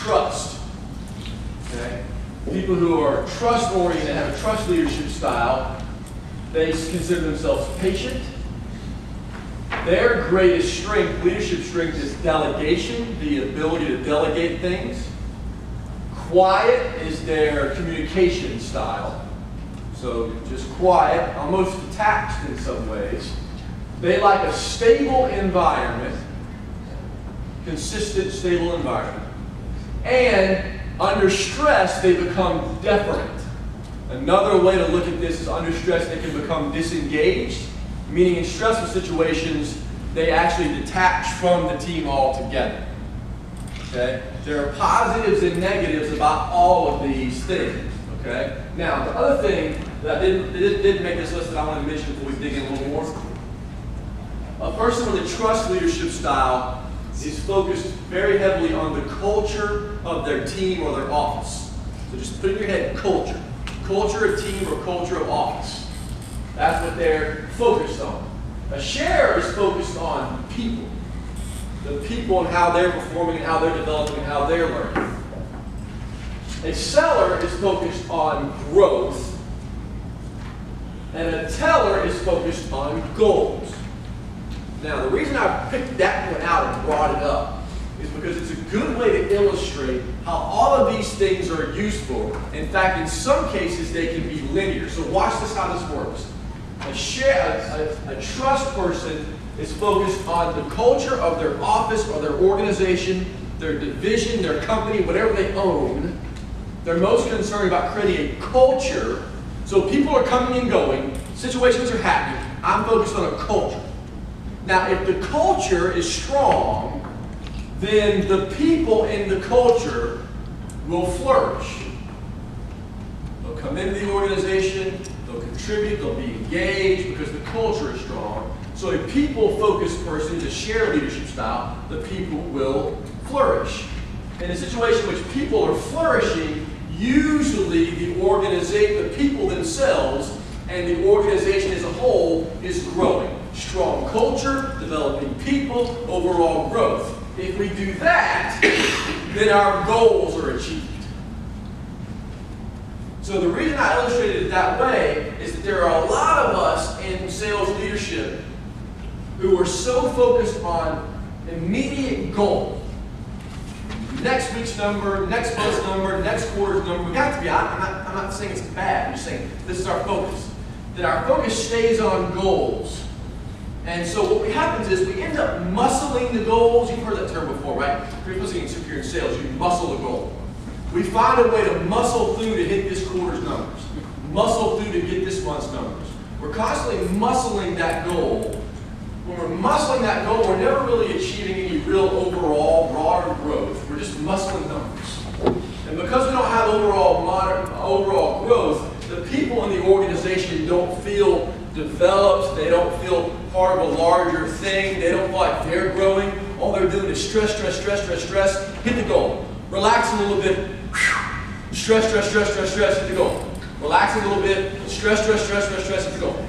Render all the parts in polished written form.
trust. Okay? People who are trust-oriented, have a trust leadership style, they consider themselves patient. Their greatest strength, leadership strength, is delegation, the ability to delegate things. Quiet is their communication style. So just quiet, almost detached in some ways. They like a stable environment, consistent, stable environment. And under stress, they become deferent. Another way to look at this is under stress, they can become disengaged, meaning in stressful situations, they actually detach from the team altogether. Okay? There are positives and negatives about all of these things. Okay? Now, the other thing that I didn't make this list that I wanted to mention before we dig in a little more. A person with a trust leadership style is focused very heavily on the culture of their team or their office. So just put in your head, culture. Culture of team or culture of office. That's what they're focused on. A sharer is focused on people. The people and how they're performing and how they're developing and how they're learning. A seller is focused on growth. And a teller is focused on goals. Now, the reason I picked that one out and brought it up is because it's a good way to illustrate how all of these things are useful. In fact, in some cases, they can be linear. So watch this, how this works. A trust person is focused on the culture of their office or their organization, their division, their company, whatever they own. They're most concerned about creating a culture. So people are coming and going, situations are happening. I'm focused on a culture. Now, if the culture is strong, then the people in the culture will flourish. They'll come into the organization, they'll contribute, they'll be engaged because the culture is strong. So a people-focused person is a shared leadership style, the people will flourish. In a situation in which people are flourishing, usually the people themselves and the organization as a whole is growing. Strong culture, developing people, overall growth. If we do that, then our goals are achieved. So the reason I illustrated it that way is that there are a lot of us in sales leadership who are so focused on immediate goal. Next week's number, next month's number, next quarter's number. We got to be, I'm not saying it's bad, I'm just saying this is our focus. That our focus stays on goals. And so what happens is we end up muscling the goals. You've heard that term before, right? If you're listening to your sales, you muscle the goal. We find a way to muscle through to hit this quarter's numbers. Muscle through to get this month's numbers. We're constantly muscling that goal. When we're muscling that goal, we're never really achieving any real overall broader growth. We're just muscling numbers. And because we don't have overall growth, the people in the organization don't feel developed. They don't feel part of a larger thing. They don't feel like they're growing. All they're doing is stress, stress, stress, stress, stress. Hit the goal. Relax a little bit. Stress, stress, stress, stress, stress. Hit the goal. Relax a little bit. Stress, stress, stress, stress, stress. Hit the goal.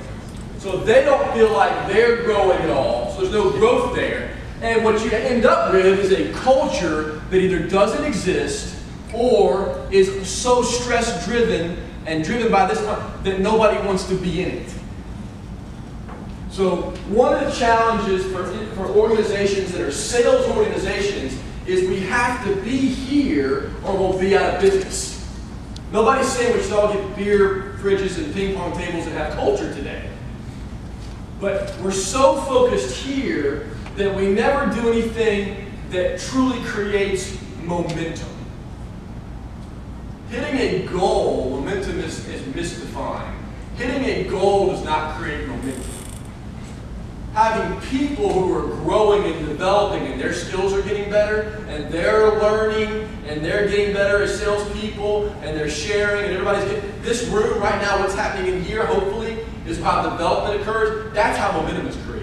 So they don't feel like they're growing at all. So there's no growth there. And what you end up with is a culture that either doesn't exist or is so stress-driven and driven by this that nobody wants to be in it. So one of the challenges for organizations that are sales organizations is we have to be here or we'll be out of business. Nobody's saying we should all get beer fridges and ping pong tables and have culture today. But we're so focused here that we never do anything that truly creates momentum. Hitting a goal, momentum is misdefined. Hitting a goal does not create momentum. Having people who are growing and developing and their skills are getting better and they're learning and they're getting better as salespeople and they're sharing and everybody's this room right now, what's happening in here, hopefully, is how development occurs. That's how momentum is created.